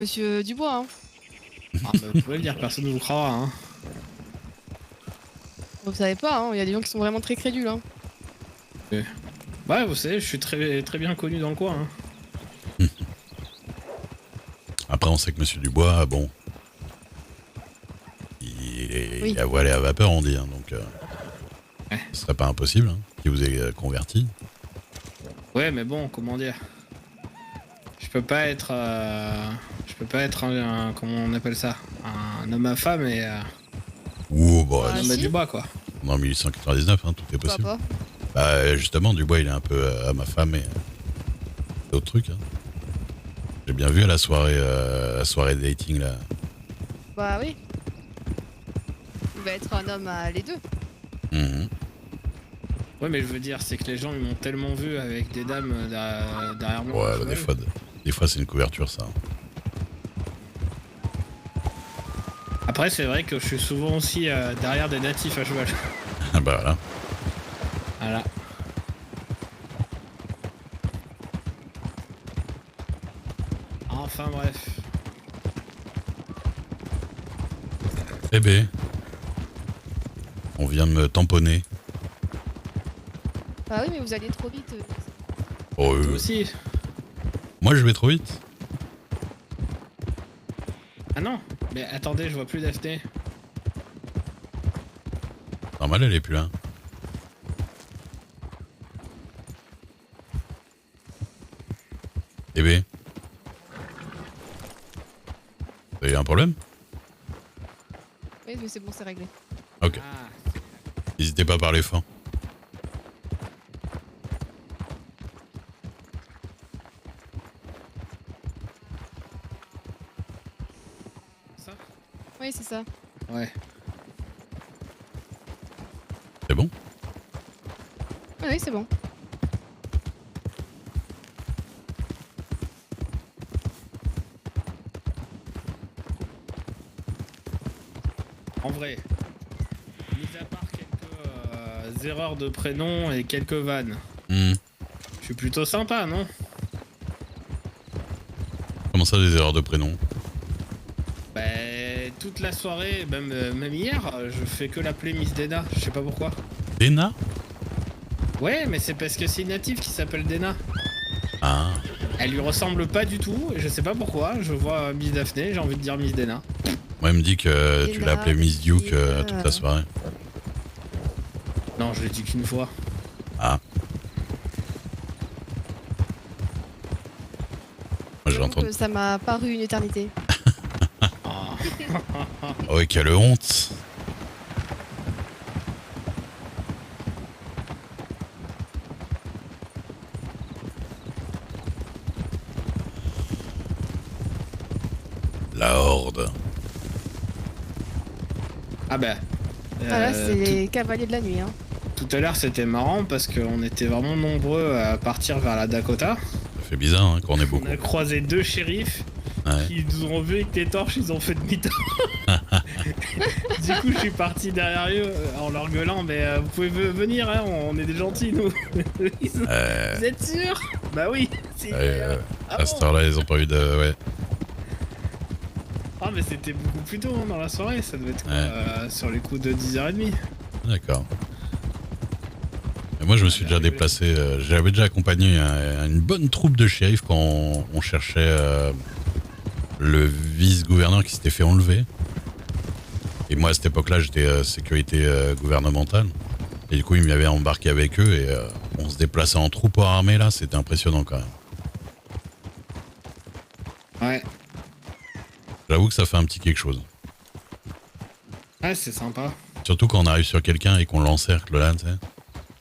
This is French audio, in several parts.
Monsieur Dubois, hein. Ah, bah, vous pouvez le dire, personne ne vous croira. Hein. Vous savez pas, hein. Il y a des gens qui sont vraiment très crédules, hein. Ouais, vous savez, je suis très, très bien connu dans le coin. Hein. Après, on sait que Monsieur Dubois, bon, il Oui. a voilé à vapeur, on dit, hein, donc Ouais. ce serait pas impossible hein, qu'il vous ait converti. Ouais, mais bon, comment dire. Je peux pas être. Je peux pas être comment on appelle ça, un homme à femme et Ouh, bon, Ah, un homme si. à Dubois, quoi. en 1899, hein, tout est Pourquoi possible. pas? Bah, justement, Dubois, il est un peu à ma femme et d'autres trucs. Hein. J'ai bien vu à la soirée dating, là. Bah oui. Il va être un homme à les deux. Mhm. Ouais, mais je veux dire, c'est que les gens ils m'ont tellement vu avec des dames derrière moi. Ouais, bah, des fois, c'est une couverture, ça. Après, c'est vrai que je suis souvent aussi derrière des natifs à cheval. Ah bah voilà. Voilà. Enfin bref. Eh ben, on vient de me tamponner. Bah oui, mais vous allez trop vite. Oh, Toi aussi. moi, je vais trop vite. Ah non. Mais attendez, je vois plus Daphné. Normal, elle est plus là. Eh ben, vous avez un problème? Oui, mais c'est bon, c'est réglé. Ok. Ah. N'hésitez pas à parler fort. Ça. Oui, c'est ça. Ouais. C'est bon? Ah oui, c'est bon. En vrai. Mis à part quelques erreurs de prénom et quelques vannes. Hmm. Je suis plutôt sympa, non? Comment ça, des erreurs de prénom? Bah, toute la soirée, même hier, je fais que l'appeler Miss Dena. Je sais pas pourquoi. Dena? Ouais, mais c'est parce que c'est une native qui s'appelle Dena. Ah. Elle lui ressemble pas du tout, et je sais pas pourquoi. Je vois Miss Daphné, j'ai envie de dire Miss Dena. Moi, elle me dit que tu l'as appelée Miss Duke toute la soirée. Non, je l'ai dit qu'une fois. Ah. Moi, j'ai J'avoue entendu. que ça m'a paru une éternité. Ah. Oh, quelle honte! La horde. Ah bah. Ah là, c'est les cavaliers de la nuit, hein. Tout à l'heure, c'était marrant parce qu'on était vraiment nombreux à partir vers la Dakota. Ça fait bizarre hein, quand on est beaucoup. On a croisé deux shérifs Ouais. qui nous ont vus avec des torches, ils ont fait demi-tour. Du coup, je suis parti derrière eux en leur gueulant, mais vous pouvez venir, hein, on est des gentils, nous. Vous êtes sûrs? Bah oui. Ah À cette heure-là, ils ont pas eu de. Ouais. Ah, mais c'était beaucoup plus tôt hein, dans la soirée, ça devait être sur les coups de 10h30. D'accord. Et moi, je me suis déjà déplacé. J'avais déjà accompagné une bonne troupe de shérifs quand on cherchait le vice-gouverneur qui s'était fait enlever. Et moi, à cette époque-là, j'étais sécurité gouvernementale. Et du coup, ils m'avaient embarqué avec eux et on se déplaçait en troupe armée là. C'était impressionnant quand même. Ouais. J'avoue que ça fait un petit quelque chose. Ouais, c'est sympa. Surtout quand on arrive sur quelqu'un et qu'on l'encercle là, tu sais.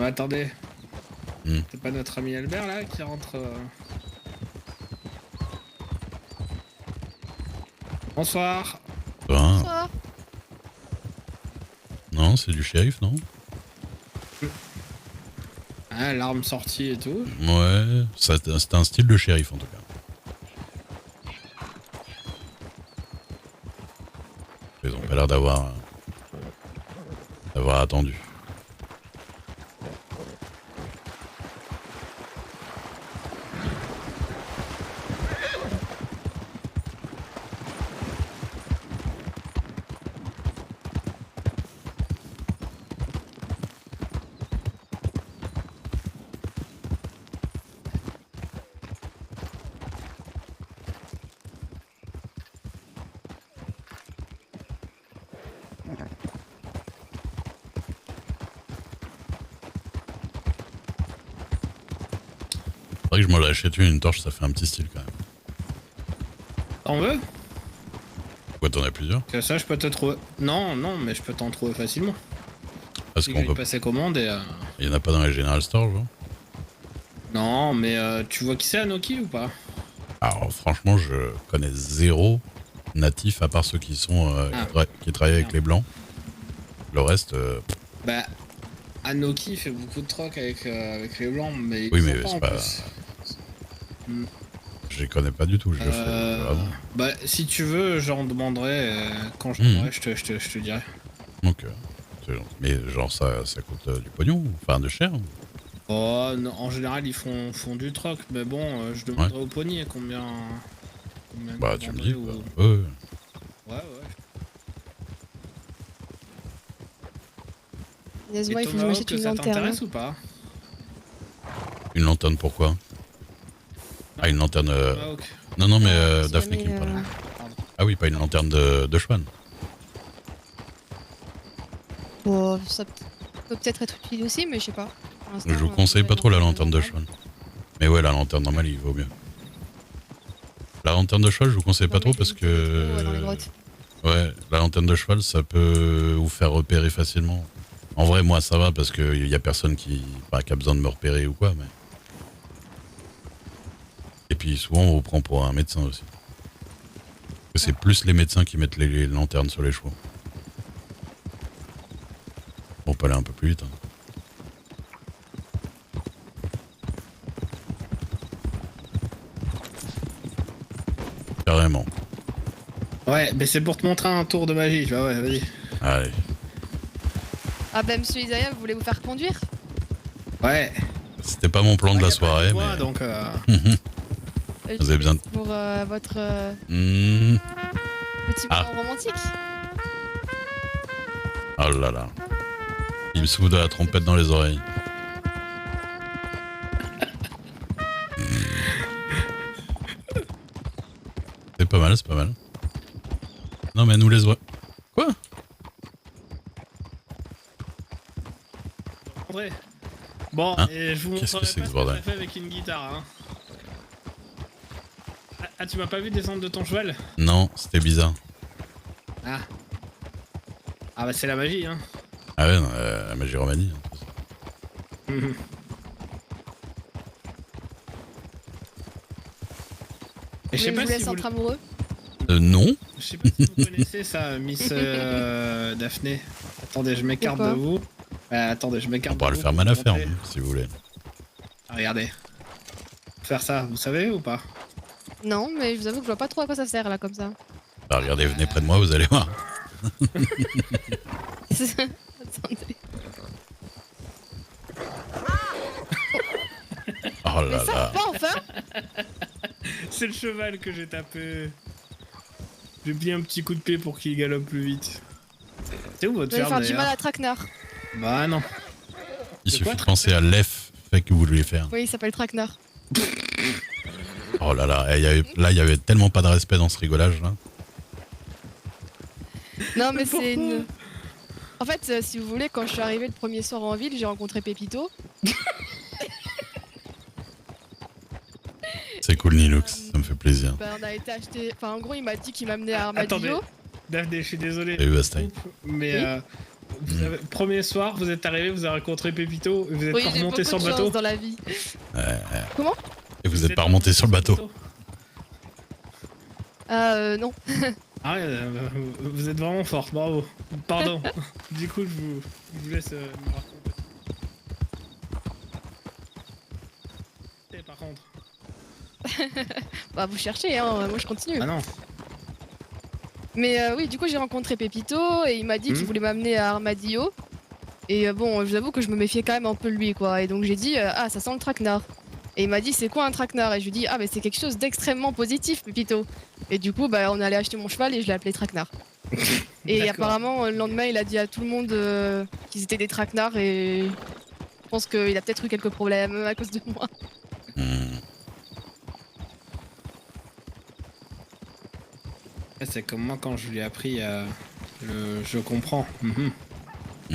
Attendez. Hmm. C'est pas notre ami Albert là qui rentre Bonsoir. Hein Bonsoir. Non, c'est du shérif, non? Ah, l'arme sortie et tout. Ouais, c'est un style de shérif en tout cas. Ils ont pas l'air d'avoir attendu. vrai que je m'aurais acheté une torche, ça fait un petit style quand même. T'en veux? Pourquoi t'en as plusieurs? Que ça, je peux te trouver. Non, non, mais je peux t'en trouver facilement. Parce Si qu'on je peut. passer commande et. Il y en a pas dans les General Store, genre. Non, mais tu vois qui c'est Anoki ou pas? Alors franchement, je connais zéro natif à part ceux qui sont qui travaillent avec les blancs. Le reste. Bah, Anoki fait beaucoup de troc avec les blancs, mais ils Oui, sont mais pas c'est en pas. plus. Je les connais pas du tout. Je le fais vraiment. Bah, si tu veux, j'en demanderai. Quand je demanderai, je te dirai. Donc, mais genre ça coûte du pognon, enfin de cher. Oh, non, en général, ils font du troc, mais bon, je demanderai au poignet combien Bah, ils tu me dis. vendraient Quoi. Ouais. Ouais. Laisse-moi, Et il faut que je Tomahawk, m'achète une ça lanterne. t'intéresse ou pas? Une lanterne pourquoi? Ah, une lanterne. Tomahawk. Non, mais Si Daphné jamais, qui me parlait. Pardon. Ah oui, pas une lanterne de cheval. Bon, ça peut peut-être être utile aussi, mais je sais pas. Pour l'instant, Je vous conseille pas trop la lanterne de normale. cheval. Mais ouais, la lanterne normale, il vaut mieux. La lanterne de cheval, je vous conseille pas Non, trop mais parce c'est trop, dans les que. grottes. Ouais, la lanterne de cheval, ça peut vous faire repérer facilement. En vrai, moi, ça va parce qu'il y a personne qui a besoin de me repérer ou quoi. Mais... Et puis souvent, on vous prend pour un médecin aussi. C'est plus les médecins qui mettent les lanternes sur les chevaux. On peut aller un peu plus vite. Hein. Carrément. Ouais, mais c'est pour te montrer un tour de magie. Bah ouais, vas-y. Allez. Ah bah monsieur Isaiah, vous voulez vous faire conduire? Ouais. C'était pas mon plan de la soirée, Moi, mais... donc. Vous avez besoin de... Pour votre petit Ah. moment romantique. Oh là là. Il me souffle de la trompette dans les oreilles. C'est pas mal, c'est pas mal. Non mais nous les oreilles... Quoi? André. Bon, Hein, et je vous qu'est-ce que montrerai c'est pas que ce ce bordel? que j'ai fait avec une guitare. Hein. Ah, tu m'as pas vu descendre de ton cheval? Non, c'était bizarre. Ah. Ah bah c'est la magie, hein. Ah ouais, non, la magie romanie. Mhm. Et Vous voulez que je vous laisse entre amoureux? Non. Je sais pas si vous connaissez ça, Miss Daphné. Attendez, je m'écarte de Pourquoi vous. Attendez, je On m'écarte de pourra vous. le faire pour mal vous à faire, montrer. si vous voulez. Ah, regardez. Faire ça, vous savez ou pas? Non, mais je vous avoue que je vois pas trop à quoi ça sert là comme ça. Bah, regardez, venez près de moi, vous allez voir. Attendez. Oh Mais là ça là. va pas enfin? C'est le cheval que j'ai tapé. J'ai mis un petit coup de pied pour qu'il galope plus vite. C'est où votre Vous allez ferme faire du mal d'ailleurs? à Traquenard. Bah non. Il De suffit quoi, de penser à l'EF fait que vous vouliez faire. Oui, il s'appelle Traquenard. Oh là là, là il y avait tellement pas de respect dans ce rigolage là. Non, mais Pourquoi c'est une. En fait, si vous voulez, quand je suis arrivée le premier soir en ville, j'ai rencontré Pépito. C'est cool Nilux, ça me fait plaisir. Bah, on a été acheter. Enfin, en gros, il m'a dit qu'il m'amenait à Armadillo. Attendez. Daphné, je suis désolé. Salut Bastille. Mais premier soir, vous êtes arrivé, vous avez rencontré Pépito, et vous êtes Oui, pas j'ai beaucoup remonté de sur le chance bateau. dans la vie. Comment? Et vous êtes pas remonté sur le bateau. Non. Ah ouais, vous êtes vraiment fort, bravo. Pardon. Du coup, je vous laisse me raconter. Et par contre. Bah, vous cherchez, hein. Moi, je continue. Ah non. Mais oui, du coup, j'ai rencontré Pépito et il m'a dit qu'il voulait m'amener à Armadillo. Et bon, je vous avoue que je me méfiais quand même un peu de lui, quoi. Et donc, j'ai dit, ah, ça sent le traquenard. Et il m'a dit, c'est quoi un traquenard? Et je lui ai dit, ah, mais c'est quelque chose d'extrêmement positif, Pépito. Et du coup, bah, on est allé acheter mon cheval et je l'ai appelé traquenard. Et D'accord. apparemment, le lendemain, il a dit à tout le monde qu'ils étaient des traquenards et je pense qu'il a peut-être eu quelques problèmes à cause de moi. C'est comme moi quand je lui ai appris je comprends. Mhm.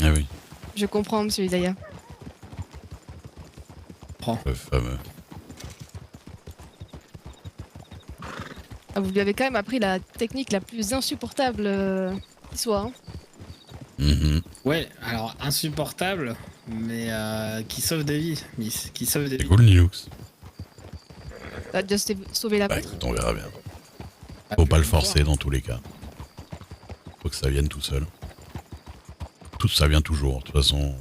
Ah oui, Je comprends, monsieur Isaiah. le fameux. Ah, vous lui avez quand même appris la technique la plus insupportable qui soit. Hein. Mhm. Ouais, alors insupportable, mais qui sauve des vies, Miss. Qui sauve des C'est vies. cool, Linux. T'as déjà sauvé la Bah vôtre. écoute, on verra bien. Ah, Faut puis pas le on va forcer voir. dans tous les cas. Faut que ça vienne tout seul. Tout ça vient toujours, de toute façon.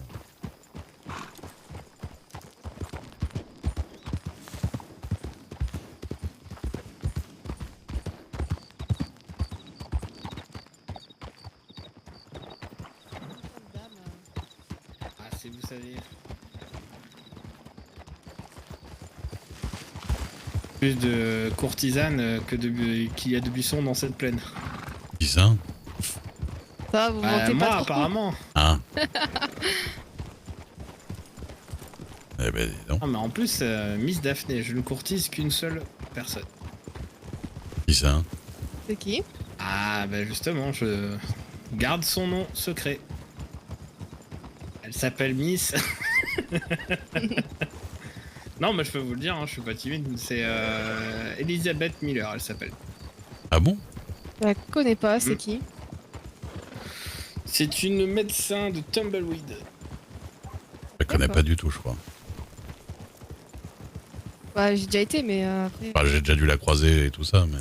Ah, si vous saviez. Plus de courtisanes qu'il y a de buissons dans cette plaine. Qui ça? Ça, vous mentez Moi, pas trop. apparemment. Hein? Eh ben, dis donc. Non, mais en plus, Miss Daphné, je ne courtise qu'une seule personne. Qui ça? C'est qui? Ah, bah justement, je garde son nom secret. Elle s'appelle Miss. Non, mais je peux vous le dire, hein, je suis pas timide. C'est Elizabeth Miller, elle s'appelle. Ah bon? Je la connais pas, c'est qui? C'est une médecin de Tumbleweed. Je la connais D'accord. pas du tout, je crois. Bah, j'ai déjà été, mais après. Enfin, j'ai déjà dû la croiser et tout ça, mais.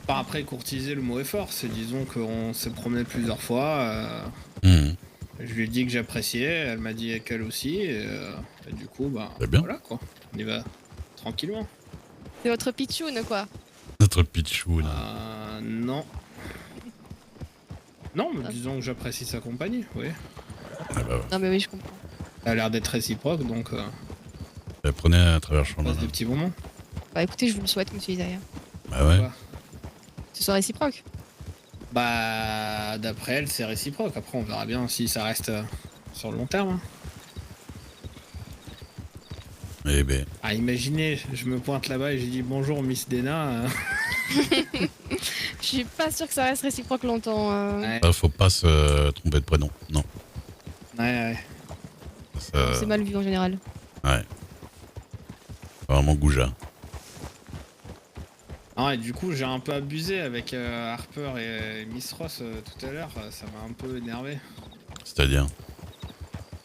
Par après, courtiser, le mot est fort. C'est disons qu'on s'est promené plusieurs fois. Mhm. Je lui ai dit que j'appréciais, elle m'a dit qu'elle aussi. Et du coup, bah C'est bien. voilà quoi. On y va tranquillement. C'est votre pitchoun, quoi. Notre pitchoun. Non. Non, mais Ah. disons que j'apprécie sa compagnie, oui. Ah bah ouais. Non, mais oui, je comprends. Elle a l'air d'être réciproque, donc Prenez à travers le champ. on passe des petits moments. Bah, écoutez, je vous le souhaite, monsieur Isaiah. Bah ouais. Quoi. Que ce soit réciproque. Bah, d'après elle, c'est réciproque. Après, on verra bien si ça reste sur le long terme. Hein. Eh ben. Ah, imaginez, je me pointe là-bas et j'ai dit bonjour, Miss Dena. Je suis pas sûre que ça reste réciproque longtemps. Ouais, Faut pas se tromper de prénom. Non. ouais. Ça- C'est mal vu en général. Ouais. Vraiment goujat. Ah, et du coup, j'ai un peu abusé avec Harper et Miss Ross tout à l'heure. Ça m'a un peu énervé. C'est-à-dire.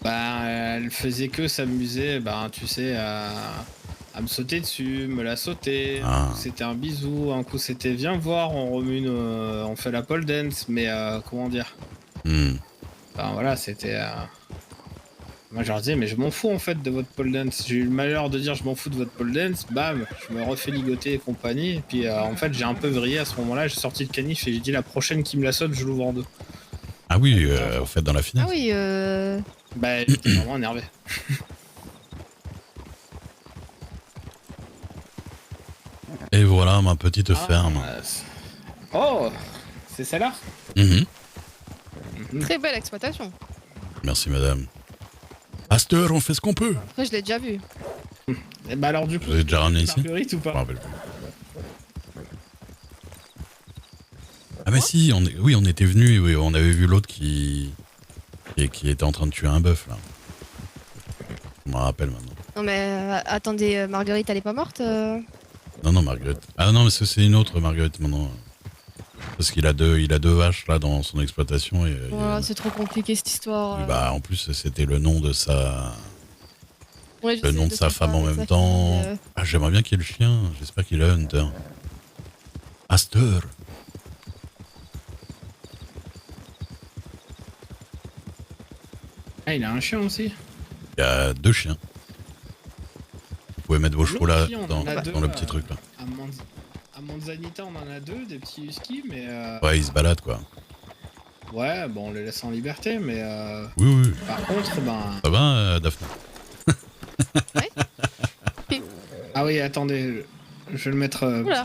Bah, elle faisait que s'amuser, bah, tu sais, à me sauter dessus, me la sauter. Ah. C'était un bisou, un coup c'était viens voir, on remue, on fait la pole dance, mais comment dire. Hmm. Enfin voilà, c'était. Moi je leur disais, mais je m'en fous en fait de votre pole dance. J'ai eu le malheur de dire je m'en fous de votre pole dance, bam, je me refais ligoter et compagnie. Et puis en fait, j'ai un peu vrillé à ce moment-là, j'ai sorti le canif et j'ai dit la prochaine qui me la saute, je l'ouvre en deux. Ah oui, au fait, dans la finale. Ah oui, Bah, j'étais vraiment énervé. Et voilà ma petite ferme. Oh, c'est celle-là. Mhm. très belle exploitation. Merci madame. À cette heure, on fait ce qu'on peut. Après, je l'ai déjà vu. Et bah alors du coup, Vous avez déjà ramené ici? Marguerite ou Je me pas? rappelle plus. Ah mais si, oui, on était venu, oui, on avait vu l'autre qui était en train de tuer un bœuf là. Je me rappelle maintenant. Non, mais attendez, Marguerite, elle est pas morte Non, Marguerite. Ah non, mais c'est une autre Marguerite maintenant. Parce qu'il a deux vaches là dans son exploitation et Voilà, c'est trop compliqué cette histoire. bah en plus c'était le nom de sa Ouais, je le sais, nom de sa femme en même temps. Ah j'aimerais bien qu'il y ait le chien. J'espère qu'il a Hunter. Astor. Ah, il a un chien aussi. Il y a deux chiens. Vous pouvez mettre vos chevaux là L'autre chien, on en a deux, dans le petit truc là. À Manzanita, on en a deux, des petits huskies, mais Ouais, ils se baladent quoi. ouais, bon, on les laisse en liberté, mais Oui, oui. par contre, ben. Ça va, Daphné? Ah oui, attendez, je vais le mettre. Oula,